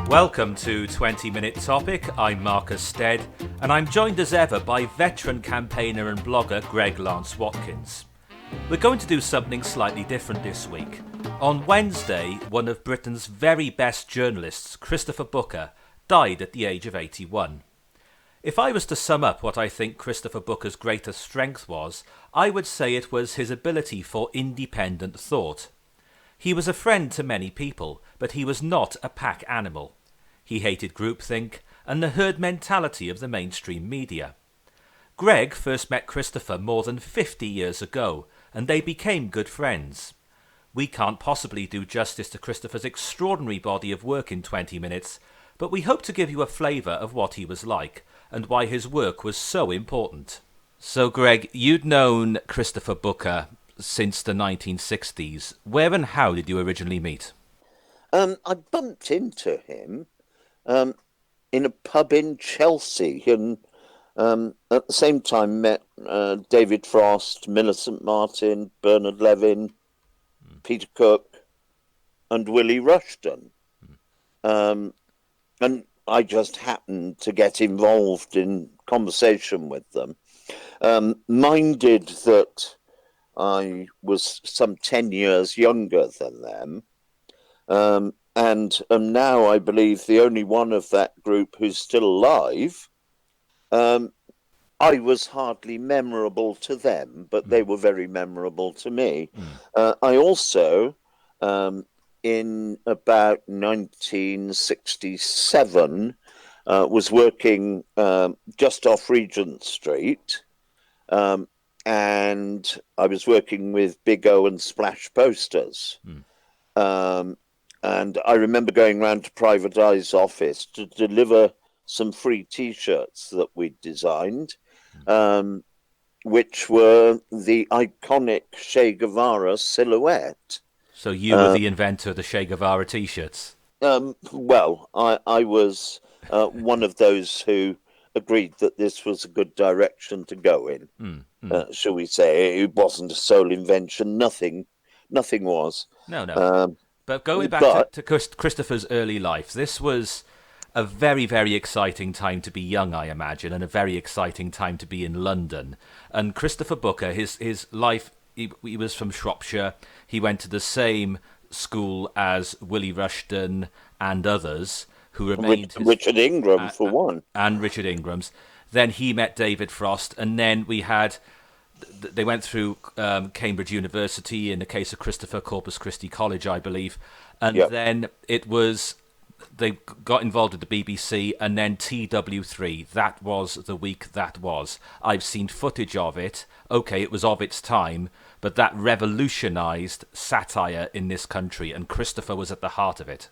Welcome to 20 Minute Topic. I'm Marcus Stead, and I'm joined as ever by veteran campaigner and blogger Greg Lance-Watkins. We're going to do something slightly different this week. On Wednesday, one of Britain's very best journalists, Christopher Booker, died at the age of 81. If I was to sum up what I think Christopher Booker's greatest strength was, I would say it was his ability for independent thought. He was a friend to many people, but he was not a pack animal. He hated groupthink and the herd mentality of the mainstream media. Greg first met Christopher more than 50 years ago, and they became good friends. We can't possibly do justice to Christopher's extraordinary body of work in 20 minutes, but we hope to give you a flavour of what he was like, and why his work was so important. So Greg, you'd known Christopher Booker since the 1960s. Where and how did you originally meet? I bumped into him in a pub in Chelsea, and at the same time met David Frost, Millicent Martin, Bernard Levin, Peter Cook, and Willie Rushton. And I just happened to get involved in conversation with them, minded that I was some 10 years younger than them, and am now, I believe, the only one of that group who's still alive. I was hardly memorable to them, but they were very memorable to me. I also, in about 1967, was working just off Regent Street, and I was working with Big O and Splash Posters. And I remember going round to Private Eye's office to deliver some free T-shirts that we'd designed, which were the iconic Che Guevara silhouette. So you were the inventor of the Che Guevara T-shirts? Well, I was one of those who agreed that this was a good direction to go in. Shall we say? It wasn't a sole invention. Nothing was. No. But going back to Christopher's early life, this was a very, very exciting time to be young, I imagine, and a very exciting time to be in London. And Christopher Booker, his life, he was from Shropshire. He went to the same school as Willie Rushton and others who remained... Richard Ingram, for one. And Richard Ingram's. Then he met David Frost, and then we had... They went through Cambridge University, in the case of Christopher, Corpus Christi College, I believe. And then it was... They got involved with the BBC, and then TW3. That was the week that was. I've seen footage of it. Okay, it was of its time, but that revolutionised satire in this country, and Christopher was at the heart of it.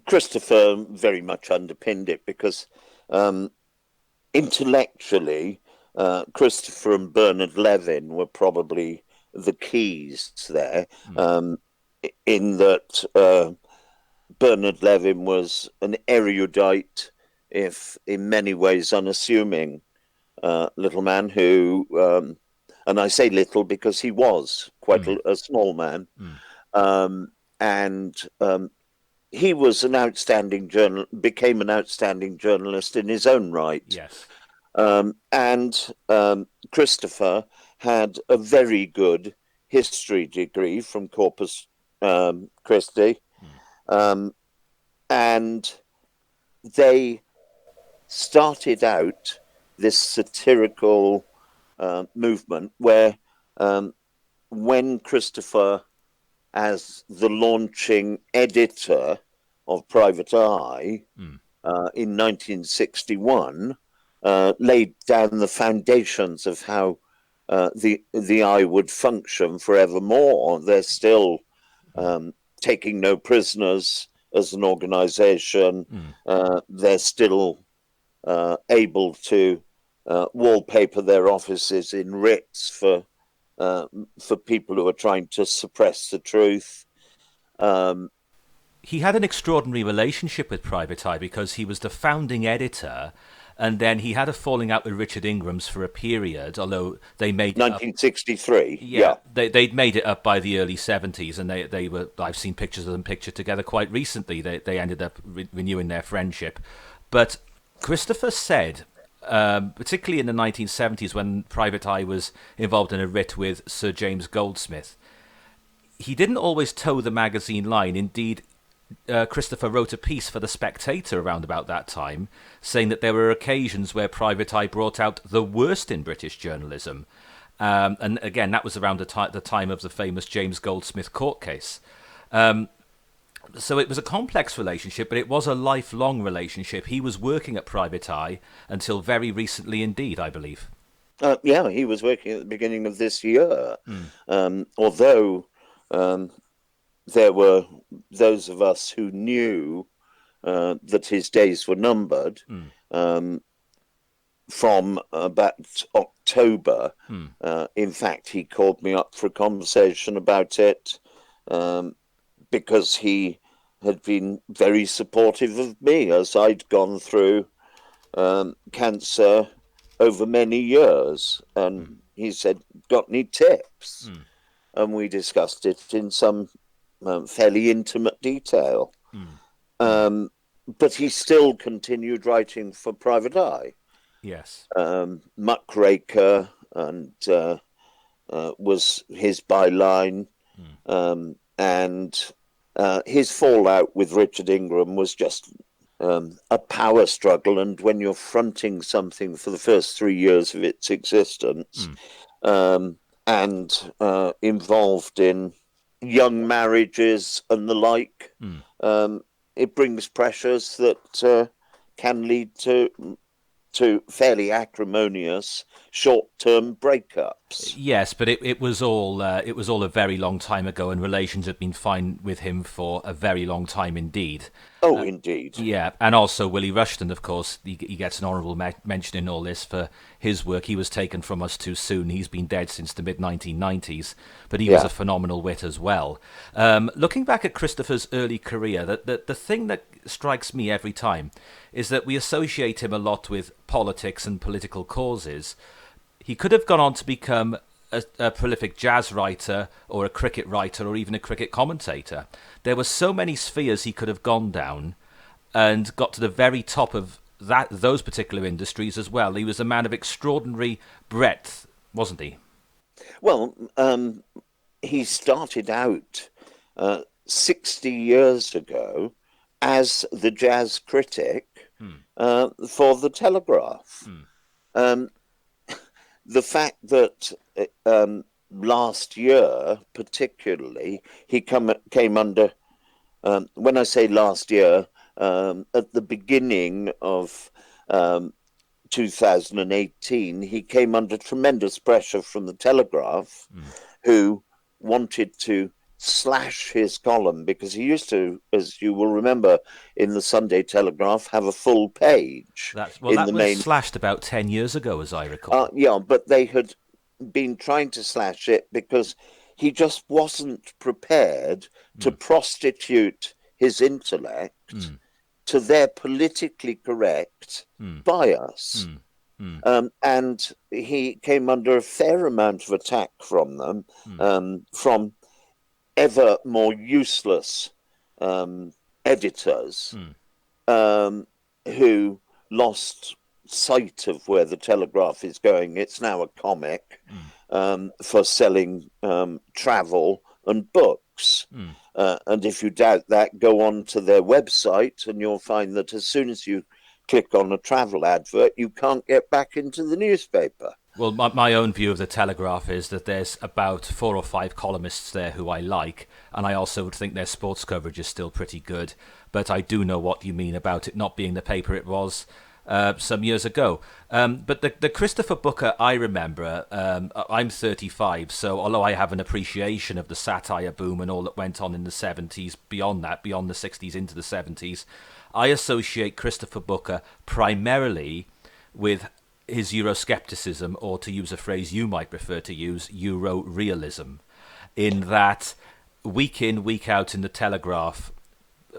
Christopher very much underpinned it, because intellectually... Christopher and Bernard Levin were probably the keys there, in that Bernard Levin was an erudite, if in many ways unassuming, little man who, and I say little because he was quite a small man, and he was an outstanding became an outstanding journalist in his own right. Yes. And Christopher had a very good history degree from Corpus Christi, and they started out this satirical movement where, when Christopher, as the launching editor of Private Eye in 1961, laid down the foundations of how the Eye would function forevermore. They're still taking no prisoners as an organization. They're still able to wallpaper their offices in writs for people who are trying to suppress the truth. He had an extraordinary relationship with Private Eye because he was the founding editor, And then he had a falling out with Richard Ingram's for a period, although they made it up. 1963. Yeah, they'd made it up by the early 70s, and they were. I've seen pictures of them pictured together quite recently. They ended up renewing their friendship, but Christopher said, particularly in the 1970s when Private Eye was involved in a writ with Sir James Goldsmith, he didn't always toe the magazine line. Indeed, Christopher wrote a piece for The Spectator around about that time, saying that there were occasions where Private Eye brought out the worst in British journalism. And again, that was around the time of the famous James Goldsmith court case. So it was a complex relationship, but it was a lifelong relationship. He was working at Private Eye until very recently indeed, I believe. Yeah, he was working at the beginning of this year. Although there were those of us who knew that his days were numbered. From about October. In fact, he called me up for a conversation about it because he had been very supportive of me as I'd gone through cancer over many years. And he said, got any tips? And we discussed it in some fairly intimate detail. But he still continued writing for Private Eye. Yes. Muckraker and was his byline. And his fallout with Richard Ingram was just a power struggle. And when you're fronting something for the first 3 years of its existence and involved in young marriages and the like, it brings pressures that can lead to fairly acrimonious short-term breakups. Yes, but it was all a very long time ago, and relations had been fine with him for a very long time indeed. Oh, indeed. Yeah, and also Willie Rushton, of course, he gets an honourable mention in all this for his work. He was taken from us too soon. He's been dead since the mid-1990s, but he was a phenomenal wit as well. Looking back at Christopher's early career, the thing that strikes me every time is that we associate him a lot with politics and political causes. He could have gone on to become a prolific jazz writer or a cricket writer or even a cricket commentator. There were so many spheres he could have gone down and got to the very top of those particular industries as well. He was a man of extraordinary breadth, wasn't he? Well, he started out 60 years ago as the jazz critic for the Telegraph. The fact that last year, particularly, he came under, when I say last year, at the beginning of 2018, he came under tremendous pressure from the Telegraph, who wanted to slash his column because he used to, as you will remember, in the Sunday Telegraph, have a full page. That was slashed about 10 years ago, as I recall. Yeah, but they had been trying to slash it because he just wasn't prepared to prostitute his intellect to their politically correct bias. And he came under a fair amount of attack from them, from ever more useless editors who lost sight of where the Telegraph is going. It's now a comic for selling travel and books. And if you doubt that, go on to their website and you'll find that as soon as you click on a travel advert, you can't get back into the newspaper. Well, my own view of the Telegraph is that there's about 4 or 5 columnists there who I like, and I also think their sports coverage is still pretty good. But I do know what you mean about it not being the paper it was some years ago. But the Christopher Booker I remember, I'm 35, so although I have an appreciation of the satire boom and all that went on in the 70s, beyond the 60s into the 70s, I associate Christopher Booker primarily with his Euroscepticism, or to use a phrase you might prefer to use, Euro-realism, in that week in, week out in the Telegraph,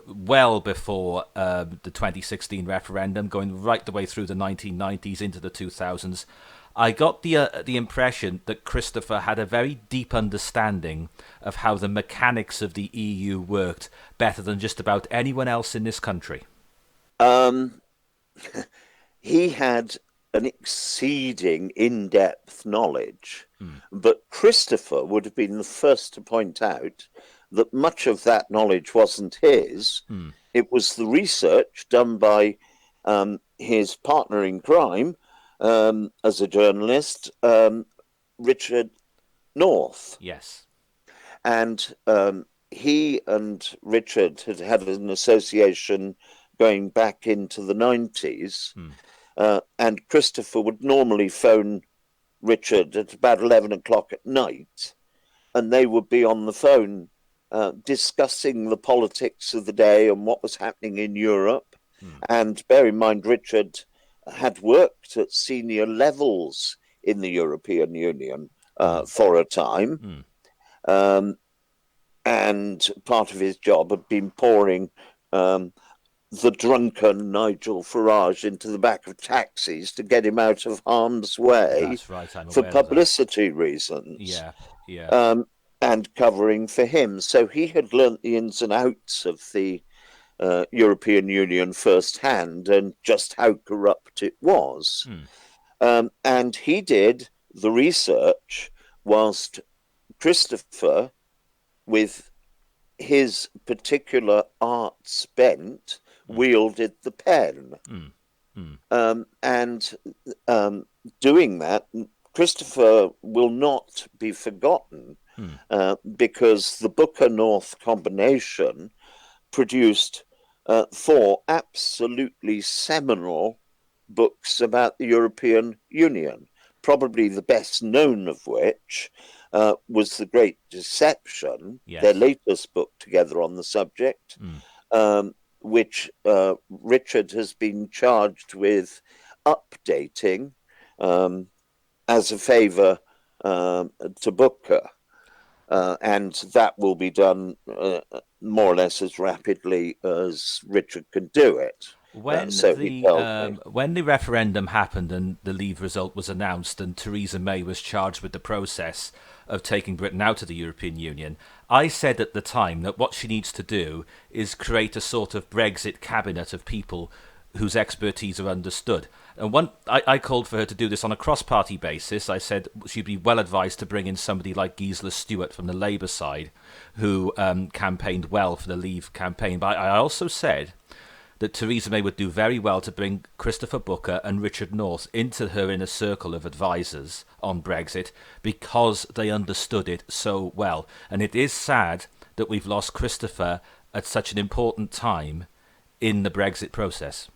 well before the 2016 referendum, going right the way through the 1990s into the 2000s. I got the impression that Christopher had a very deep understanding of how the mechanics of the EU worked better than just about anyone else in this country. Um, he had an exceeding in-depth knowledge, but Christopher would have been the first to point out that much of that knowledge wasn't his. It was the research done by his partner in crime as a journalist, Richard North. Yes. And he and Richard had had an association going back into the 90s. And Christopher would normally phone Richard at about 11 o'clock at night, and they would be on the phone discussing the politics of the day and what was happening in Europe. And bear in mind, Richard had worked at senior levels in the European Union for a time. And part of his job had been pouring the drunken Nigel Farage into the back of taxis to get him out of harm's way. That's right, I'm for aware of publicity reasons. Yeah. And covering for him. So he had learnt the ins and outs of the European Union firsthand and just how corrupt it was. And he did the research whilst Christopher, with his particular arts bent, wielded the pen. And doing that, Christopher will not be forgotten because the Booker-North combination produced 4 absolutely seminal books about the European Union, probably the best known of which was The Great Deception, their latest book together on the subject, which Richard has been charged with updating as a favour to Booker. And that will be done more or less as rapidly as Richard can do it. When the referendum happened and the Leave result was announced and Theresa May was charged with the process of taking Britain out of the European Union, I said at the time that what she needs to do is create a sort of Brexit cabinet of people whose expertise are understood. And I called for her to do this on a cross-party basis. I said she'd be well advised to bring in somebody like Gisela Stewart from the Labour side, who campaigned well for the Leave campaign. But I also said that Theresa May would do very well to bring Christopher Booker and Richard North into her inner circle of advisors on Brexit because they understood it so well. And it is sad that we've lost Christopher at such an important time in the Brexit process.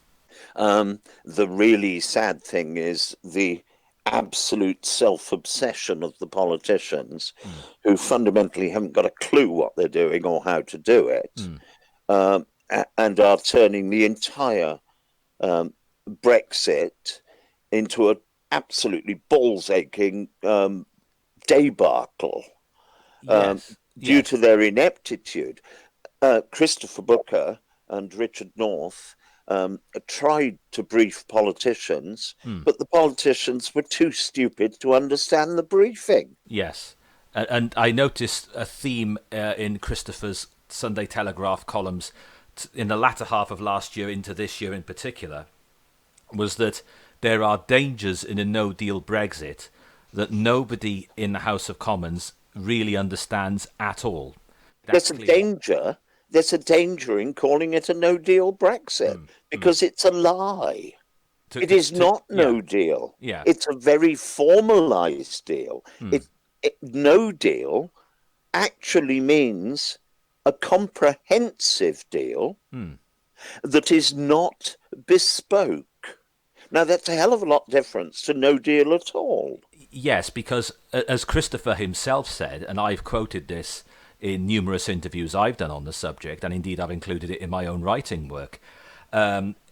The really sad thing is the absolute self-obsession of the politicians who fundamentally haven't got a clue what they're doing or how to do it, and are turning the entire Brexit into an absolutely balls-aching debacle due to their ineptitude. Christopher Booker and Richard North tried to brief politicians, but the politicians were too stupid to understand the briefing. Yes. And I noticed a theme in Christopher's Sunday Telegraph columns in the latter half of last year into this year in particular, was that there are dangers in a no-deal Brexit that nobody in the House of Commons really understands at all. There's a danger in calling it a no-deal Brexit because it's a lie. It is not no deal. Yeah. It's a very formalized deal. No deal actually means a comprehensive deal that is not bespoke. Now, that's a hell of a lot different to no deal at all. Yes, because as Christopher himself said, and I've quoted this in numerous interviews I've done on the subject, and indeed I've included it in my own writing work,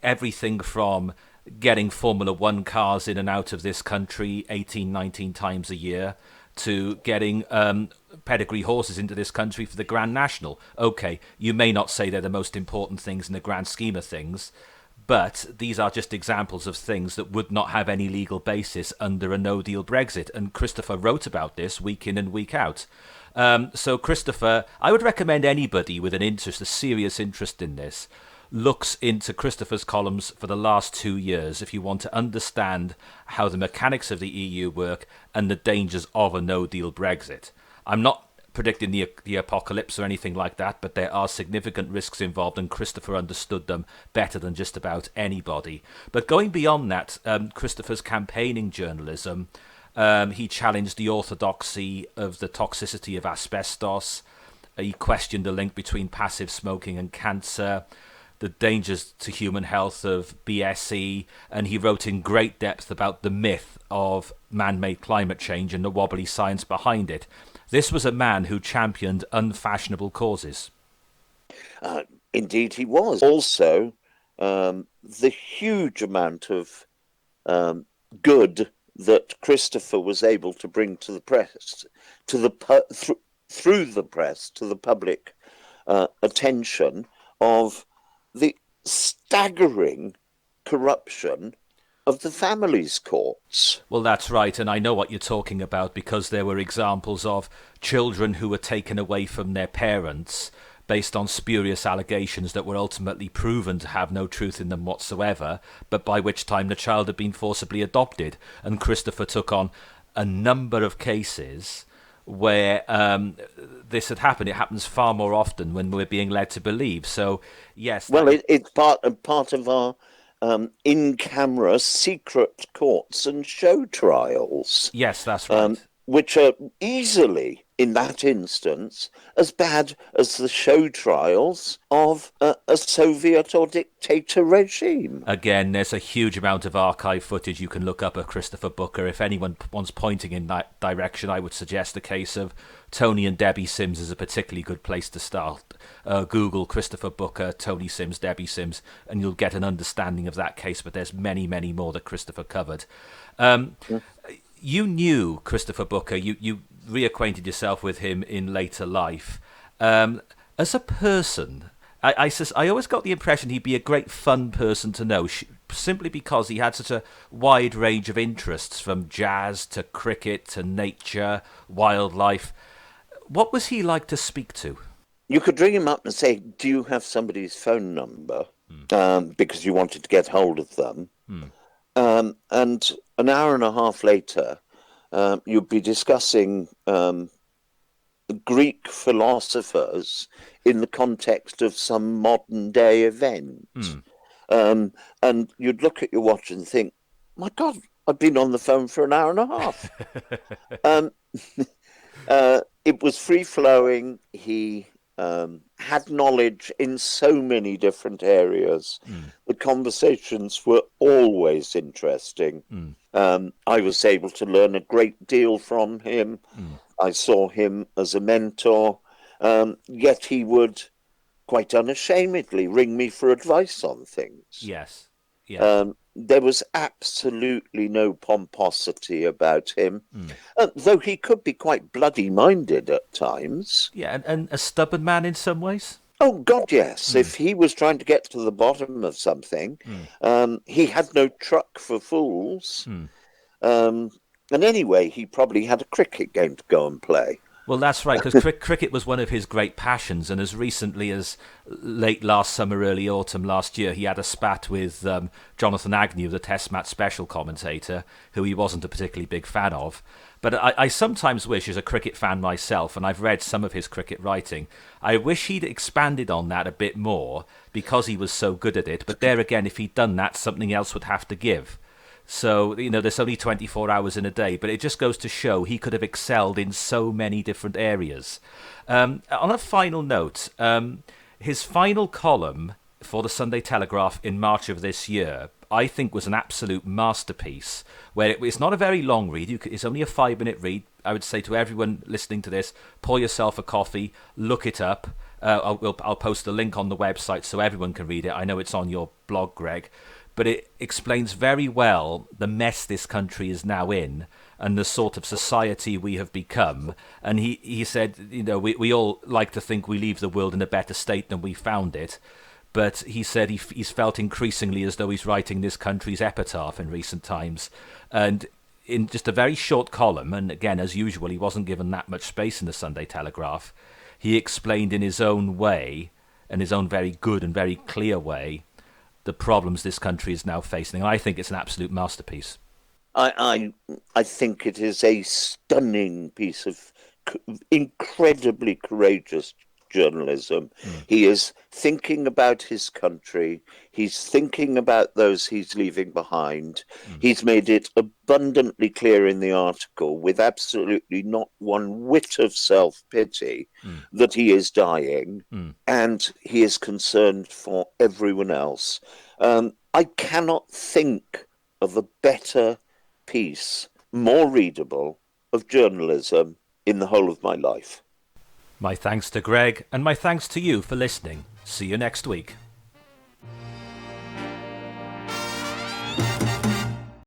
everything from getting Formula One cars in and out of this country 18, 19 times a year, to getting pedigree horses into this country for the Grand National. Okay, you may not say they're the most important things in the grand scheme of things, but these are just examples of things that would not have any legal basis under a no-deal Brexit. And Christopher wrote about this week in and week out. So Christopher, I would recommend anybody with an interest, a serious interest in this, looks into Christopher's columns for the last 2 years if you want to understand how the mechanics of the EU work and the dangers of a no-deal Brexit. I'm not predicting the apocalypse or anything like that, but there are significant risks involved, and Christopher understood them better than just about anybody. But going beyond that, Christopher's campaigning journalism, he challenged the orthodoxy of the toxicity of asbestos. He questioned the link between passive smoking and cancer, the dangers to human health of BSE, and he wrote in great depth about the myth of man-made climate change and the wobbly science behind it. This was a man who championed unfashionable causes. Indeed he was. Also, the huge amount of good that Christopher was able to bring to the press, through the press, to the public attention of the staggering corruption of the family's courts. Well, that's right, and I know what you're talking about because there were examples of children who were taken away from their parents based on spurious allegations that were ultimately proven to have no truth in them whatsoever, but by which time the child had been forcibly adopted. And Christopher took on a number of cases where this had happened. It happens far more often when we're being led to believe. So, yes. Well, it's part of our in-camera secret courts and show trials. Yes, that's right. Which are easily, in that instance, as bad as the show trials of a Soviet or dictator regime. Again, there's a huge amount of archive footage you can look up of Christopher Booker. If anyone wants pointing in that direction, I would suggest the case of Tony and Debbie Sims is a particularly good place to start. Google Christopher Booker, Tony Sims, Debbie Sims, and you'll get an understanding of that case, but there's many, many more that Christopher covered. You knew Christopher Booker, you reacquainted yourself with him in later life. As a person, I always got the impression he'd be a great fun person to know, simply because he had such a wide range of interests, from jazz to cricket to nature, wildlife. What was he like to speak to? You could ring him up and say, do you have somebody's phone number? Because you wanted to get hold of them. And an hour and a half later, you'd be discussing Greek philosophers in the context of some modern day event. And you'd look at your watch and think, my God, I've been on the phone for an hour and a half. It was free-flowing. He had knowledge in so many different areas. The conversations were always interesting. I was able to learn a great deal from him. I saw him as a mentor, yet he would quite unashamedly ring me for advice on things. Yes. There was absolutely no pomposity about him, though he could be quite bloody-minded at times. Yeah, and a stubborn man in some ways? Oh, God, yes. If he was trying to get to the bottom of something, he had no truck for fools. And anyway, he probably had a cricket game to go and play. Well, that's right, because cricket was one of his great passions, and as recently as late last summer, early autumn last year, he had a spat with Jonathan Agnew, the Test match special commentator, who he wasn't a particularly big fan of. But I sometimes wish, as a cricket fan myself, and I've read some of his cricket writing, I wish he'd expanded on that a bit more, because he was so good at it. But there again, if he'd done that, something else would have to give. So, there's only 24 hours in a day, but it just goes to show he could have excelled in so many different areas. On a final note, his final column for the Sunday Telegraph in March of this year, I think, was an absolute masterpiece, where it's not a very long read. It's only a 5-minute read. I would say to everyone listening to this, pour yourself a coffee, look it up. I'll post the link on the website so everyone can read it. I know it's on your blog, Greg. But it explains very well the mess this country is now in, and the sort of society we have become. And he said, we all like to think we leave the world in a better state than we found it. But he said he's felt increasingly as though he's writing this country's epitaph in recent times. And in just a very short column, and again, as usual, he wasn't given that much space in the Sunday Telegraph, he explained in his own way, in his own very good and very clear way, the problems this country is now facing. And I think it's an absolute masterpiece. I think it is a stunning piece of incredibly courageous journalism. He is thinking about his country. He's thinking about those he's leaving behind. He's made it abundantly clear in the article, with absolutely not one whit of self-pity, that he is dying, and he is concerned for everyone else. I cannot think of a better piece, more readable, of journalism in the whole of my life. My thanks to Greg, and my thanks to you for listening. See you next week.